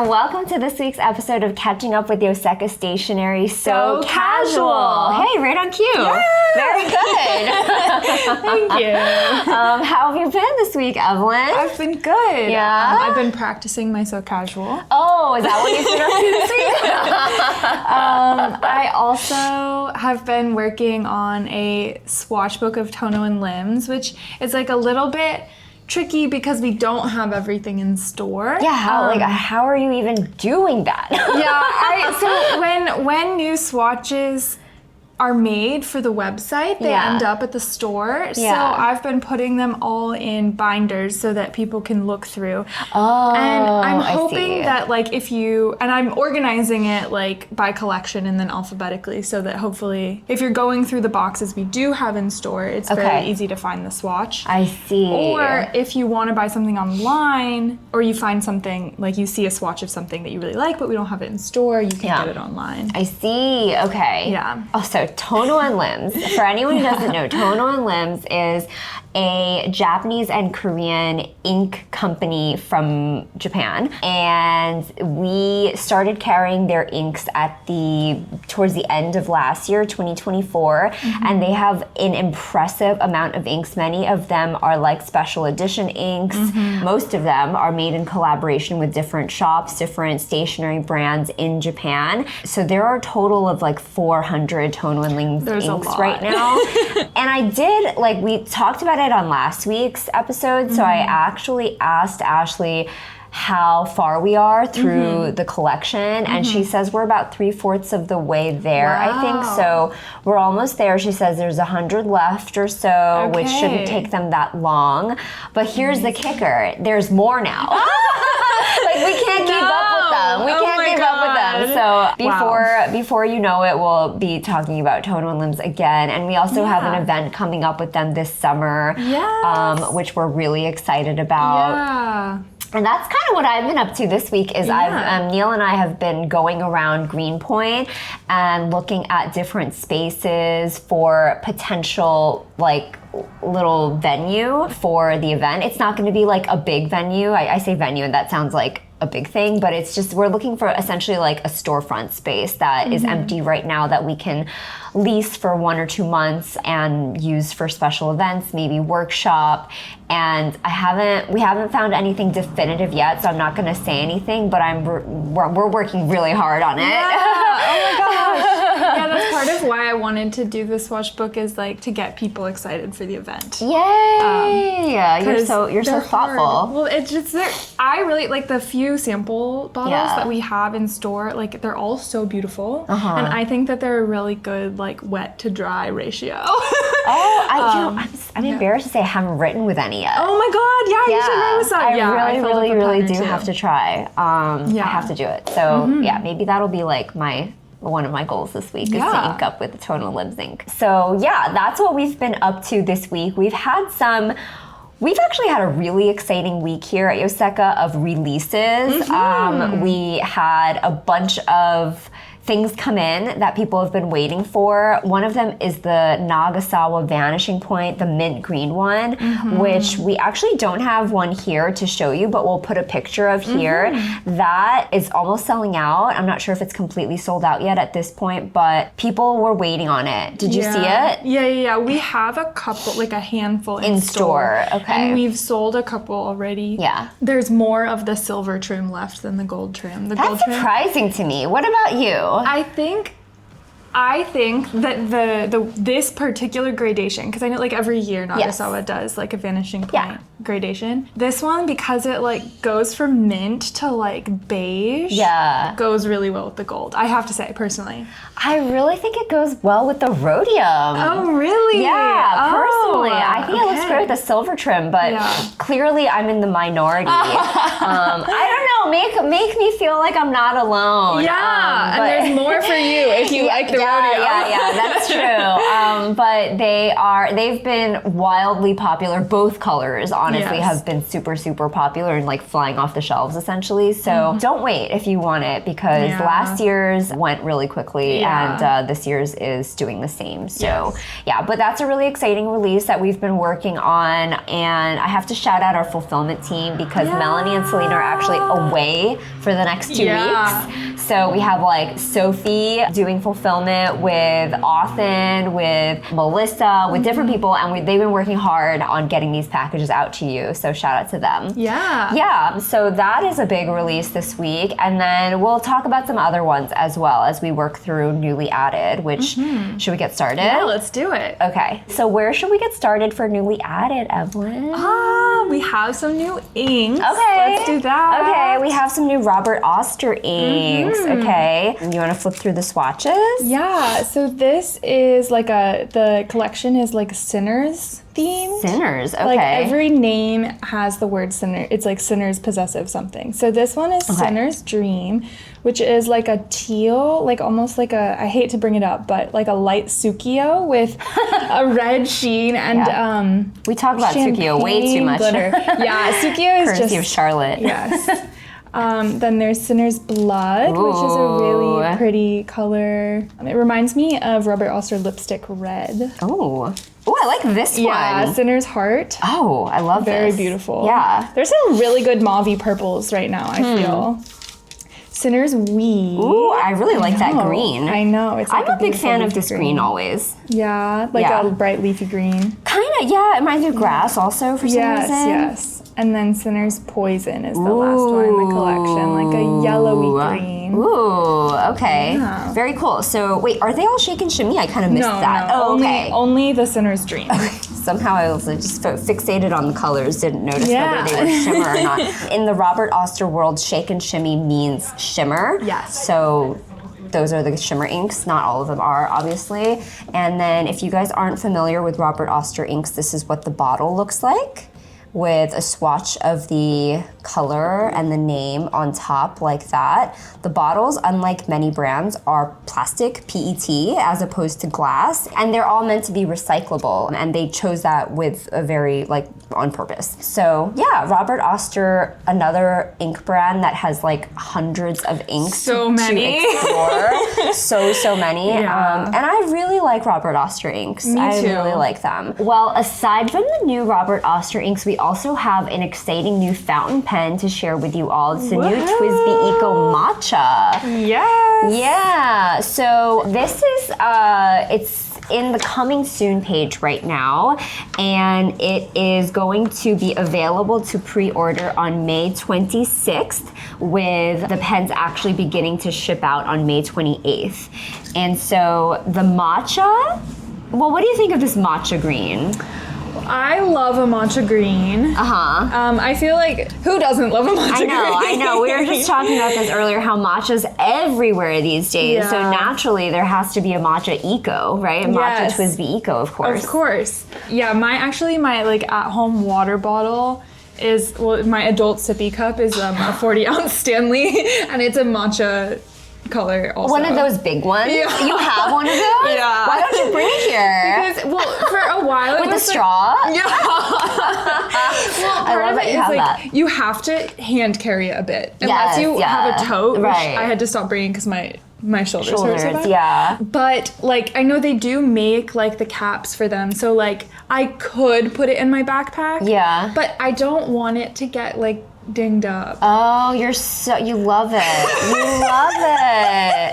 and welcome to this week's episode of Catching Up with Yoseka Stationery So Casual. Hey, right on cue. Yeah. Very good. Thank you. How have you been this week, Evelyn? I've been good. Yeah? I've been practicing my So Casual. Oh, is that what you've been up to this week? I also have been working on a swatch book of Tono Lims, which is like a little bit tricky because we don't have everything in store. Yeah, how are you even doing that? So when new swatches are made for the website, they end up at the store. So I've been putting them all in binders so that people can look through. Oh, and I'm hoping that I'm organizing it like by collection and then alphabetically so that hopefully if you're going through the boxes we do have in store, it's very easy to find the swatch. I see. Or if you want to buy something online or you find something, like you see a swatch of something that you really like but we don't have it in store, you can get it online. I see. Okay. Yeah. Oh, so Tono Lims. For anyone who doesn't know, Tono Lims is a Japanese and Korean ink company from Japan, and we started carrying their inks towards the end of last year, 2024, and they have an impressive amount of inks. Many of them are like special edition inks. Most of them are made in collaboration with different shops, different stationery brands in Japan. So there are a total of like 400 Tono Lims inks right now. And I did, we talked about it on last week's episode, so I actually asked Ashley how far we are through the collection, and she says we're about 3/4 of the way there. I think so. We're almost there. She says there's 100 left or so, which shouldn't take them that long. But here's the kicker: there's more now. We can't keep up with them. We can't keep up with them. So before you know it, we'll be talking about Tono Lims again. And we also have an event coming up with them this summer, which we're really excited about. Yeah. And that's kind of what I've been up to this week is Neil and I have been going around Greenpoint and looking at different spaces for potential little venue for the event. It's not going to be like a big venue. I say venue and that sounds like a big thing, but it's just we're looking for essentially like a storefront space that is empty right now that we can lease for 1 or 2 months and use for special events, maybe workshop. And we haven't found anything definitive yet, so I'm not going to say anything, but we're working really hard on it. Yeah. Oh my gosh. Yeah, that's part of why I wanted to do the swatch book is to get people excited for the event. Yay! You're so thoughtful. Well, it's just I really like the few sample bottles that we have in store. They're all so beautiful, and I think that they're a really good wet to dry ratio. I'm embarrassed to say I haven't written with any yet. Oh my god! Yeah, you should write with some. I really do have to try. I have to do it. So maybe that'll be one of my goals this week is to ink up with the Tono Lims ink. So that's what we've been up to this week. We've actually had a really exciting week here at Yoseka of releases. We had a bunch of things come in that people have been waiting for. One of them is the Nagasawa Vanishing Point, the mint green one, which we actually don't have one here to show you, but we'll put a picture of here. That is almost selling out. I'm not sure if it's completely sold out yet at this point, but people were waiting on it. Did you see it? Yeah. We have a couple, a handful in store. Okay. And we've sold a couple already. Yeah. There's more of the silver trim left than the gold trim. That's surprising to me. What about you? I think that this particular gradation, because I know every year Nagasawa does a Vanishing Point gradation. This one, because it goes from mint to beige, goes really well with the gold. I have to say, personally. I really think it goes well with the rhodium. Oh, really? Yeah, personally. I think it looks great with the silver trim, but clearly I'm in the minority. I don't know, make me feel like I'm not alone. Yeah, and there's more for you if you like the rhodium. Yeah, that's true. But they've been wildly popular. Both colors, honestly, have been super, super popular and flying off the shelves, essentially. So don't wait if you want it, because last year's went really quickly, and this year's is doing the same. So but that's a really exciting release that we've been working on, and I have to shout out our fulfillment team, because Melanie and Selena are actually away for the next 2 weeks. So we have like Sophie doing fulfillment with Authn, with Melissa, with different people, and they've been working hard on getting these packages out to you. So shout out to them. Yeah, so that is a big release this week, and then we'll talk about some other ones as well as we work through newly added, which should we get started? Yeah, let's do it. Okay, so where should we get started for newly added, Evelyn? We have some new inks. Okay. Let's do that. Okay, we have some new Robert Oster inks. Okay, you want to flip through the swatches? Yeah, so this is like the collection is like Sinners themed. Sinners, okay. Like every name has the word sinner. It's like Sinners possessive something. So this one is Sinner's Dream, which is like a teal, like almost like I hate to bring it up, but like a light Tsukio with a red sheen and we talk about Tsukio way too much. Glitter. Yeah, Tsukio is courtesy of Charlotte. Yes. Then there's Sinner's Blood, which is a really pretty color. It reminds me of Robert Oster Lipstick Red. Oh, I like this one. Yeah, Sinner's Heart. Oh, I love this. Very beautiful. Yeah. There's some really good mauve purples right now, I feel. Sinner's Weed. Ooh, I really like that green. I know. It's like I'm a big fan of this green always. Yeah, like a bright leafy green. Kind of, yeah. It reminds me of grass also for some reason. Yes. And then Sinner's Poison is the last one in the collection, like a yellowy green. Ooh, okay. Yeah. Very cool. So wait, are they all Shake and Shimmy? I kind of missed that. No, oh, okay. Only the Sinner's Dream. Somehow I was just fixated on the colors, didn't notice whether they were shimmer or not. In the Robert Oster world, Shake and Shimmy means shimmer. Yes. So those are the shimmer inks. Not all of them are, obviously. And then if you guys aren't familiar with Robert Oster inks, this is what the bottle looks like, with a swatch of the color and the name on top like that. The bottles, unlike many brands, are plastic, PET, as opposed to glass, and they're all meant to be recyclable, and they chose that with a very, on purpose. So yeah, Robert Oster, another ink brand that has like hundreds of inks to explore. so many. Yeah. And I really like Robert Oster inks. Me too. I really like them. Well, aside from the new Robert Oster inks, we also have an exciting new fountain pen to share with you all. It's the new TWSBI ECO Matcha. Yes. Yeah. So this is it's in the coming soon page right now, and it is going to be available to pre-order on May 26th, with the pens actually beginning to ship out on May 28th. And so the matcha, well, what do you think of this matcha green? I love a matcha green. I feel like, who doesn't love a matcha green? I know. We were just talking about this earlier, how matcha's everywhere these days. Yeah. So naturally, there has to be a matcha eco, right? A matcha TWSBI ECO, of course. Of course. Yeah, my at-home water bottle is, my adult sippy cup is a 40-ounce Stanley, and it's a matcha color also. One of those big ones? Yeah. You have one of those? Yeah. Why don't you bring it here? Because, for a while with a straw? Yeah. I love that you have that. You have to hand carry it a bit. Unless you have a tote, which I had to stop bringing because my shoulders hurt so bad. Yeah. But I know they do make the caps for them, so I could put it in my backpack. Yeah. But I don't want it to get dinged up. Oh, you love it. You love it.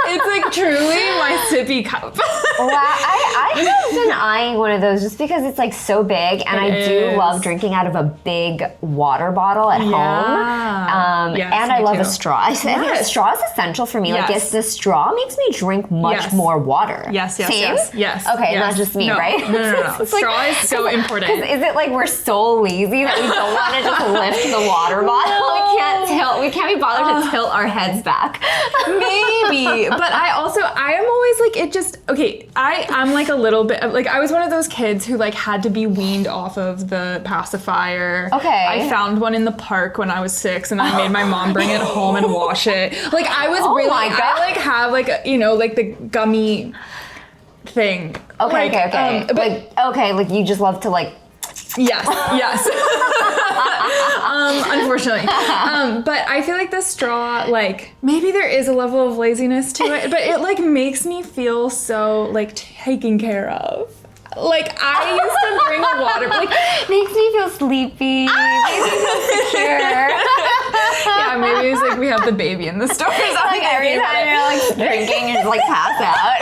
It's truly my sippy cup. Wow, I have been eyeing one of those just because it's so big, and I do love drinking out of a big water bottle at home. Yes, and I love too. a straw. I think a straw is essential for me. Yes. The straw makes me drink much more water. Yes. Same? Yes. Okay, yes. Not just me, no. right? No. Straw is so important. Is it we're so lazy that we don't want to just lift the water bottle? We can't be bothered to tilt our heads back. Maybe, but I am always I'm a little bit I was one of those kids who had to be weaned off of the pacifier. Okay. I found one in the park when I was 6, and I made my mom bring it home and wash it. I was really, my God. I have the gummy thing. Okay. But you just love to Yes. Unfortunately. But I feel the straw, maybe there is a level of laziness to it, but it makes me feel so taken care of. I used to bring a water, makes me feel sleepy, makes me feel secure. Yeah, the baby in the store. Like every time you're like drinking, you just like pass out.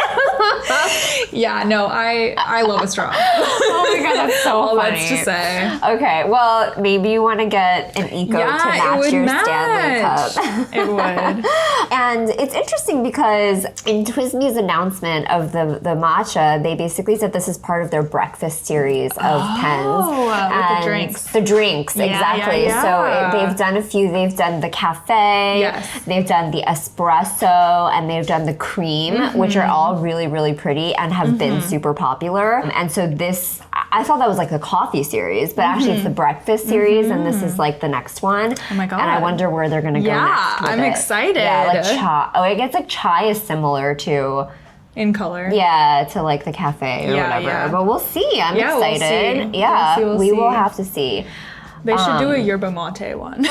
Yeah, no, I love a straw. Oh my god, that's so All funny. that's to say. Okay, well, maybe you want to get an Eco to match your Stanley cup. It would. And it's interesting because in TWSBI's announcement of the matcha, they basically said this is part of their breakfast series of pens. With the drinks. The drinks, exactly. Yeah. So they've done a few. They've done the cafe. Yes. They've done the espresso, and they've done the cream, which are all really, really pretty and have been super popular. And so this, I thought that was like the coffee series, but actually it's the breakfast series, and this is like the next one. Oh my god. And I wonder where they're gonna go next with I'm it. excited. Yeah, like chai. Oh, I guess like chai is similar to, in color. yeah, to like the cafe or whatever. Yeah. But we'll see. I'm excited. We'll see. Yeah, we will see. have to see. They should do a yerba mate one.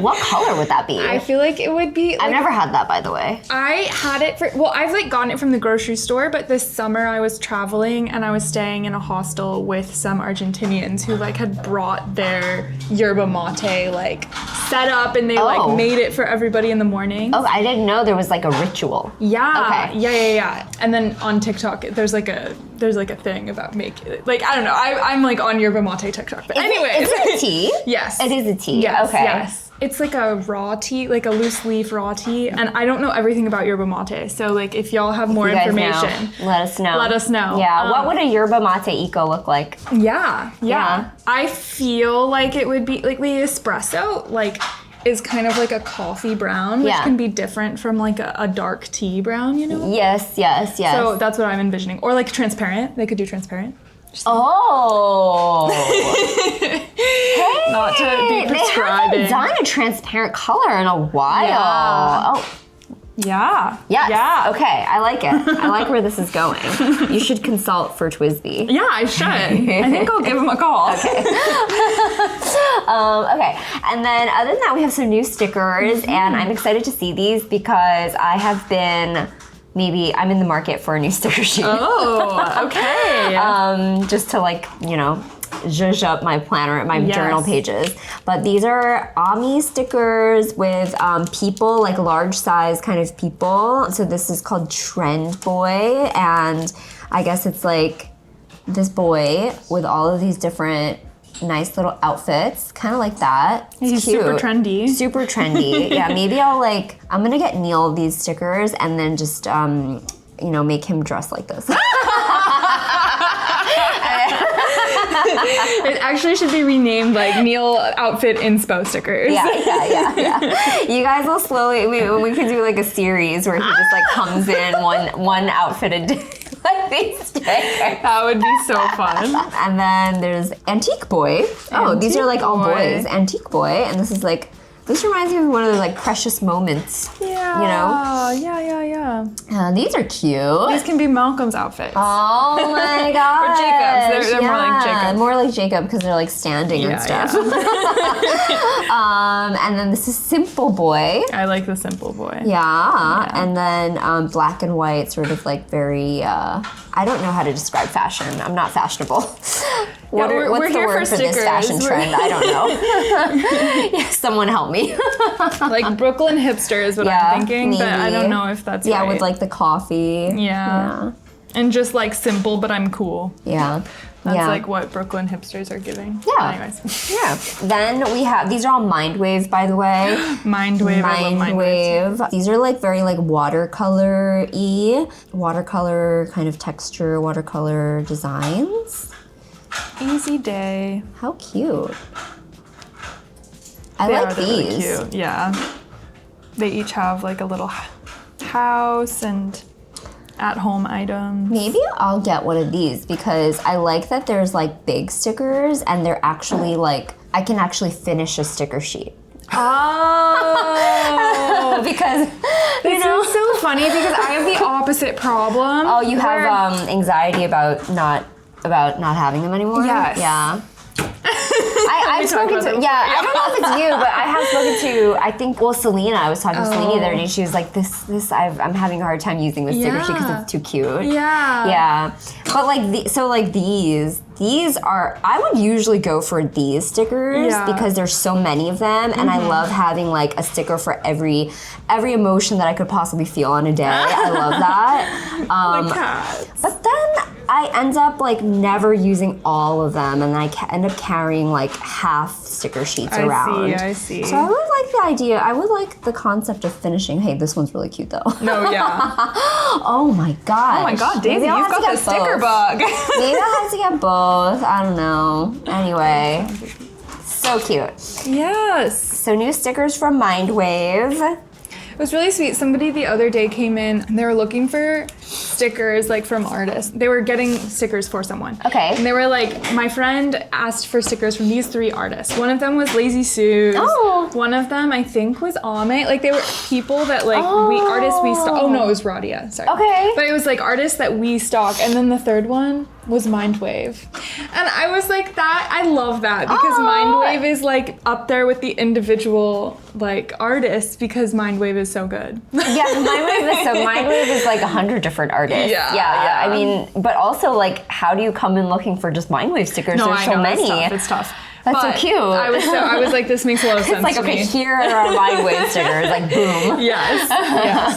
What color would that be? I feel like it would be. Like, I've never had that, by the way. I had it I've like gotten it from the grocery store, but this summer I was traveling and I was staying in a hostel with some Argentinians who like had brought their yerba mate like set up, and they like made it for everybody in the morning. Oh, I didn't know there was like a ritual. Yeah. Okay. Yeah. And then on TikTok, there's like a thing about making, like, I don't know. I'm like on yerba mate TikTok, but anyways. Is it a tea? Yes. It is a tea. Yes, Okay. yes. It's like a raw tea, like a loose leaf raw tea. And I don't know everything about yerba mate. So like if y'all have more information, let us know. Let us know. Yeah. What would a yerba mate eco look like? Yeah. I feel like it would be like the espresso, like is kind of like a coffee brown, which can be different from like a dark tea brown, you know? Yes. So that's what I'm envisioning. Or like transparent. They could do transparent. Oh. Hey, not to be prescribing. They haven't done a transparent color in a while. Yeah. Oh. Yeah. Yes. Yeah. Okay, I like it. I like where this is going. You should consult for TWSBI. Yeah, I should. I think I'll give him a call. Okay. Okay. And then other than that, we have some new stickers, and I'm excited to see these because I have been, I'm in the market for a new sticker sheet. Oh, okay. Just to like, zhuzh up my planner, my journal pages. But these are Ami stickers with people, like large size kind of people. So this is called Trend Boy, and I guess it's like this boy with all of these different nice little outfits, kind of like that. It's cute. Super trendy. Super trendy. Yeah, maybe I'm gonna get Neil these stickers and then just, make him dress like this. It actually should be renamed like Neil Outfit Inspo stickers. Yeah. You guys will slowly, we could do like a series where he just like comes in one outfit a day. Like these stickers. That would be so fun. And then there's Antique Boy. These are like all boys. Antique Boy, and this reminds me of one of those like precious moments. Yeah. Yeah. These are cute. These can be Malcolm's outfits. Oh my god. Or Jacob's. They're more like Jacob. More like Jacob because they're like standing and stuff. And then this is Simple Boy. I like the Simple Boy. Yeah. And then black and white, sort of like very, I don't know how to describe fashion. I'm not fashionable. What's the word for this fashion trend? I don't know. Yeah, someone help me. Like Brooklyn hipster is what I'm thinking, but I don't know if that's right. Yeah, with like the coffee. Yeah. And just like simple, but I'm cool. Yeah. That's like what Brooklyn hipsters are giving. Yeah. Anyways. Yeah. Then we have, these are all Mindwave, by the way. Mindwave. I love Mindwave. These are like very like watercolor-y, watercolor kind of texture, watercolor designs. Easy day. How cute. I They like are these. Really cute. Yeah. They each have like a little house and at-home items. Maybe I'll get one of these because I like that there's like big stickers and they're actually like, I can actually finish a sticker sheet. Oh, because this is so funny because I have the opposite problem. Oh, you have anxiety about not having them anymore? Yes. Yeah. I've spoken to, I don't know if it's you, but I have spoken to, I think, Selena. I was talking to Selena the other day, and she was like, I'm having a hard time using this sticker sheet because it's too cute. Yeah. Yeah. But like, these, These are, I would usually go for these stickers because there's so many of them, and I love having like a sticker for every emotion that I could possibly feel on a day. I love that. But then I end up like never using all of them, and I end up carrying like half sticker sheets around. I see. So I would like the idea. I would like the concept of finishing. Hey, this one's really cute though. No, yeah. Oh my gosh. Oh my god, Daisy, you've got the sticker bug. Maybe I'll have to get both. I don't know. Anyway, so cute. Yes. So new stickers from Mindwave. It was really sweet. Somebody the other day came in and they were looking for stickers like from artists. They were getting stickers for someone. Okay. And they were like, my friend asked for stickers from these 3 artists. One of them was Lazy Suze. Oh. One of them I think was Ame. Like they were people that like artists we stock. Oh no, it was Radia. Sorry. Okay. But it was like artists that we stock. And then the third one was Mindwave. And I was like, I love that because Mindwave is like up there with the individual like artists because Mindwave is so good. Yeah, Mindwave is like 100 different artists. Yeah. I mean, but also like, how do you come in looking for just Mindwave stickers? No, There's so many. It's tough. That's but so cute. I was like, this makes a lot of sense. It's like, to okay, me. here are our Mindwave stickers, like boom. Yes,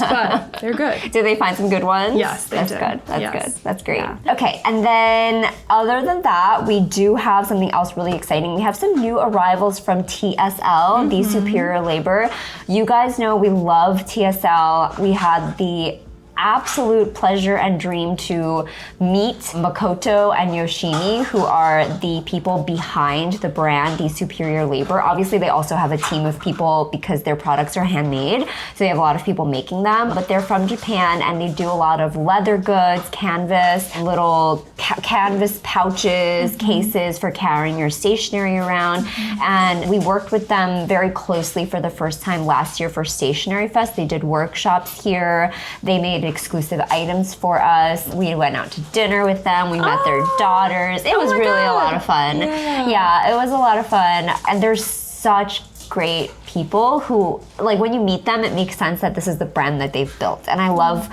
but they're good. Did they find some good ones? Yes, they That's did. good. That's good. That's great. Yeah. Okay, and then other than that, we do have something else really exciting. We have some new arrivals from TSL, the Superior Labor. You guys know we love TSL. We had the absolute pleasure and dream to meet Makoto and Yoshimi, who are the people behind the brand, the Superior Labor. Obviously, they also have a team of people because their products are handmade, so they have a lot of people making them, but they're from Japan and they do a lot of leather goods, canvas, little canvas pouches, cases for carrying your stationery around, and we worked with them very closely for the first time last year for Stationery Fest. They did workshops here. They made exclusive items for us. We went out to dinner with them. We met their daughters. It was really a lot of fun. Yeah, it was a lot of fun. And they're such great people who, like, when you meet them, it makes sense that this is the brand that they've built. And I love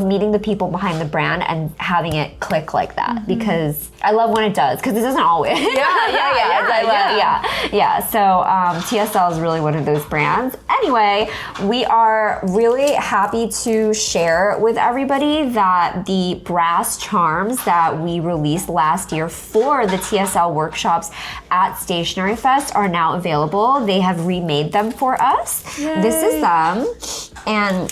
meeting the people behind the brand and having it click like that because I love when it does, because it doesn't always. Yeah. So TSL is really one of those brands. Anyway, we are really happy to share with everybody that the brass charms that we released last year for the TSL workshops at Stationery Fest are now available. They have remade them for us. Yay. This is them. And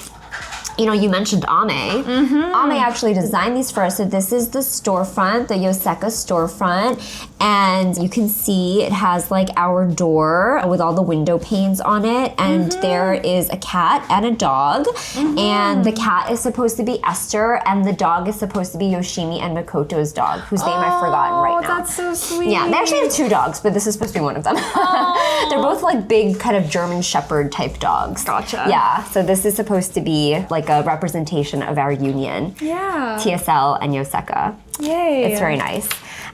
you know, you mentioned Ame. Ame actually designed these for us. So this is the storefront, the Yoseka storefront. And you can see it has like our door with all the window panes on it. And there is a cat and a dog. And the cat is supposed to be Esther and the dog is supposed to be Yoshimi and Makoto's dog, whose name I've forgotten right now. Oh, that's so sweet. Yeah, they actually have 2 dogs, but this is supposed to be one of them. They're both like big kind of German Shepherd type dogs. Gotcha. Yeah, so this is supposed to be like a representation of our union. Yeah. TSL and Yoseka. Yay. It's very nice.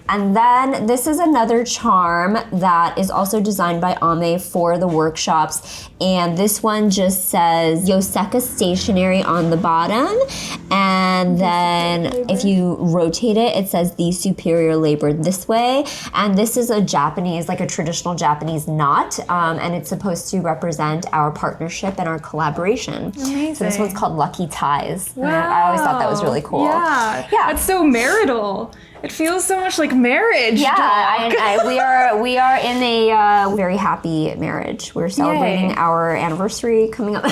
And then this is another charm that is also designed by Ame for the workshops. And this one just says Yoseka Stationery on the bottom. And then if you rotate it, it says the Superior Labor this way. And this is a Japanese, like a traditional Japanese knot. And it's supposed to represent our partnership and our collaboration. Amazing. So this one's called Lucky Ties. Wow. I always thought that was really cool. Yeah. Yeah. That's so marital. It feels so much like marriage. Yeah, we are in a very happy marriage. We're celebrating our anniversary coming up.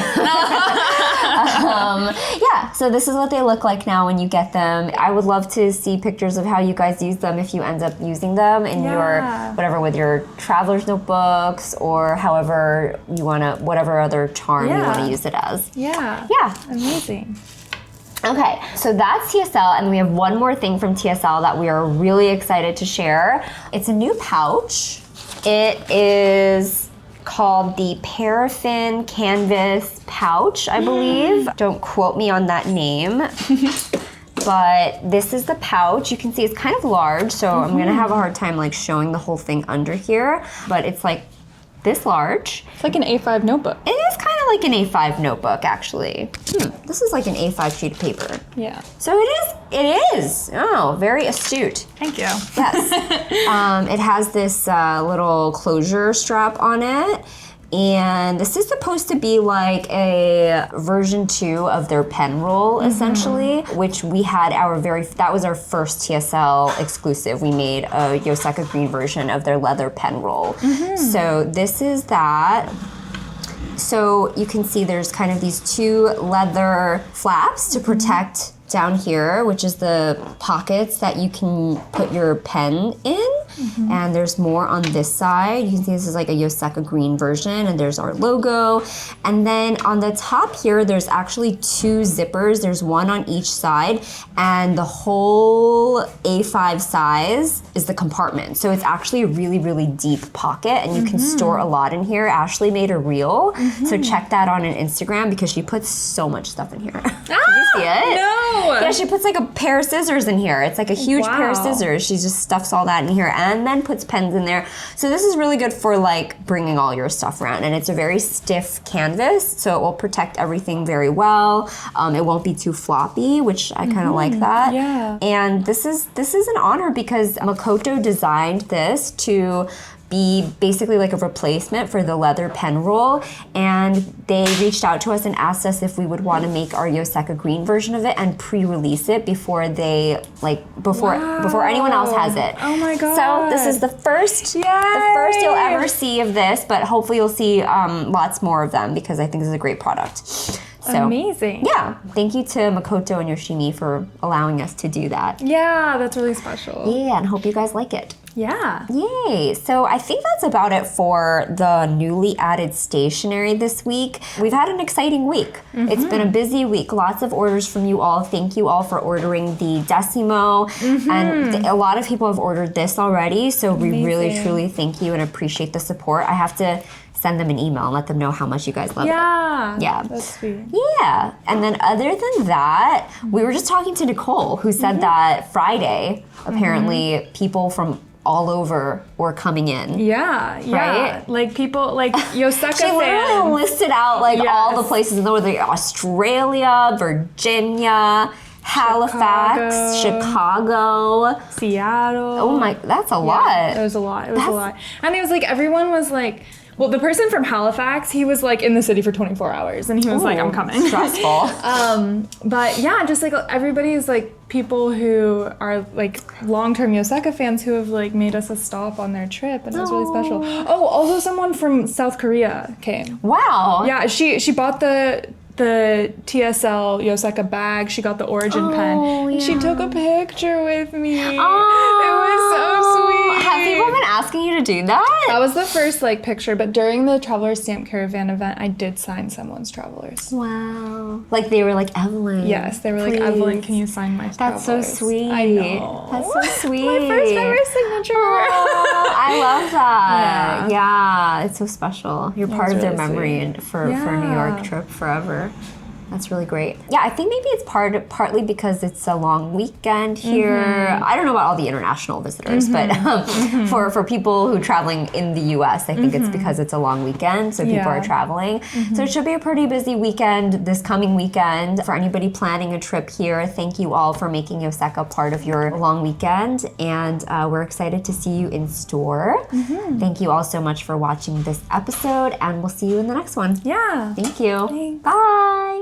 Yeah, so this is what they look like now when you get them. I would love to see pictures of how you guys use them if you end up using them in your, whatever, with your traveler's notebooks or however you want to, whatever other charm you want to use it as. Yeah. Amazing. Okay, so that's TSL, and we have one more thing from TSL that we are really excited to share. It's a new pouch. It is called the Paraffin Canvas Pouch, I believe. Don't quote me on that name. But this is the pouch. You can see it's kind of large, so I'm gonna have a hard time like showing the whole thing under here, but it's like this large. It's like an A5 notebook. It is kind of like an A5 notebook, actually. This is like an A5 sheet of paper. Yeah. So it is. Oh, very astute. Thank you. Yes. It has this little closure strap on it. And this is supposed to be like a version 2 of their pen roll, essentially, which we had that was our first TSL exclusive. We made a Yoseka green version of their leather pen roll. So this is that. So you can see there's kind of these 2 leather flaps to protect down here, which is the pockets that you can put your pen in. And there's more on this side. You can see this is like a Yoseka green version, and there's our logo. And then on the top here, there's actually 2 zippers. There's one on each side, and the whole A5 size is the compartment. So it's actually a really, really deep pocket, and you can store a lot in here. Ashley made a reel, so check that on Instagram because she puts so much stuff in here. Did you see it? No! Yeah, she puts like a pair of scissors in here. It's like a huge pair of scissors. She just stuffs all that in here and then puts pens in there. So this is really good for like bringing all your stuff around, and it's a very stiff canvas, so it will protect everything very well. It won't be too floppy, which I kind of like that. Yeah. And this is an honor because Makoto designed this to be basically like a replacement for the leather pen roll, and they reached out to us and asked us if we would want to make our Yoseka green version of it and pre-release it before anyone else has it. Oh my god! So this is the first you'll ever see of this, but hopefully you'll see lots more of them because I think this is a great product. So, amazing. Yeah. Thank you to Makoto and Yoshimi for allowing us to do that. Yeah, that's really special. Yeah, and hope you guys like it. Yeah. Yay. So I think that's about it for the newly added stationery this week. We've had an exciting week. It's been a busy week. Lots of orders from you all. Thank you all for ordering the Decimo. And a lot of people have ordered this already. So we really, truly thank you and appreciate the support. I have to send them an email and let them know how much you guys love it. Yeah. That's sweet. Yeah. And then other than that, we were just talking to Nicole, who said that Friday, apparently people from all over were coming in. Yeah. Right? Like people, like Yoseka She literally fans. listed out like all the places in the world, like Australia, Virginia, Halifax, Chicago, Seattle. Oh my, that's a lot. It was a lot. It was a lot. And it was like, everyone was like, well, the person from Halifax, he was like in the city for 24 hours and he was like, I'm coming. Stressful. But yeah, just like everybody's like people who are like long-term Yoseka fans who have like made us a stop on their trip, and it was really special. Oh, also someone from South Korea came. Wow. Yeah, she bought the TSL Yoseka bag. She got the origin pen. And she took a picture with me. It was so sweet. Have people been asking you to do that? That was the first like picture, but during the Traveler's Stamp Caravan event, I did sign someone's Travelers. Wow. Like they were like, Evelyn. Yes, they were like, Evelyn, can you sign my That's Travelers? so sweet. I know. That's so sweet. My first ever signature. I love that. Yeah, it's so special. You're part of their really memory for New York trip forever. That's really great. Yeah, I think maybe it's partly because it's a long weekend here. I don't know about all the international visitors, but for people who are traveling in the U.S., I think it's because it's a long weekend, so people are traveling. So it should be a pretty busy weekend this coming weekend. For anybody planning a trip here, thank you all for making Yoseka part of your long weekend, and we're excited to see you in store. Thank you all so much for watching this episode, and we'll see you in the next one. Yeah. Thank you. Thanks. Bye.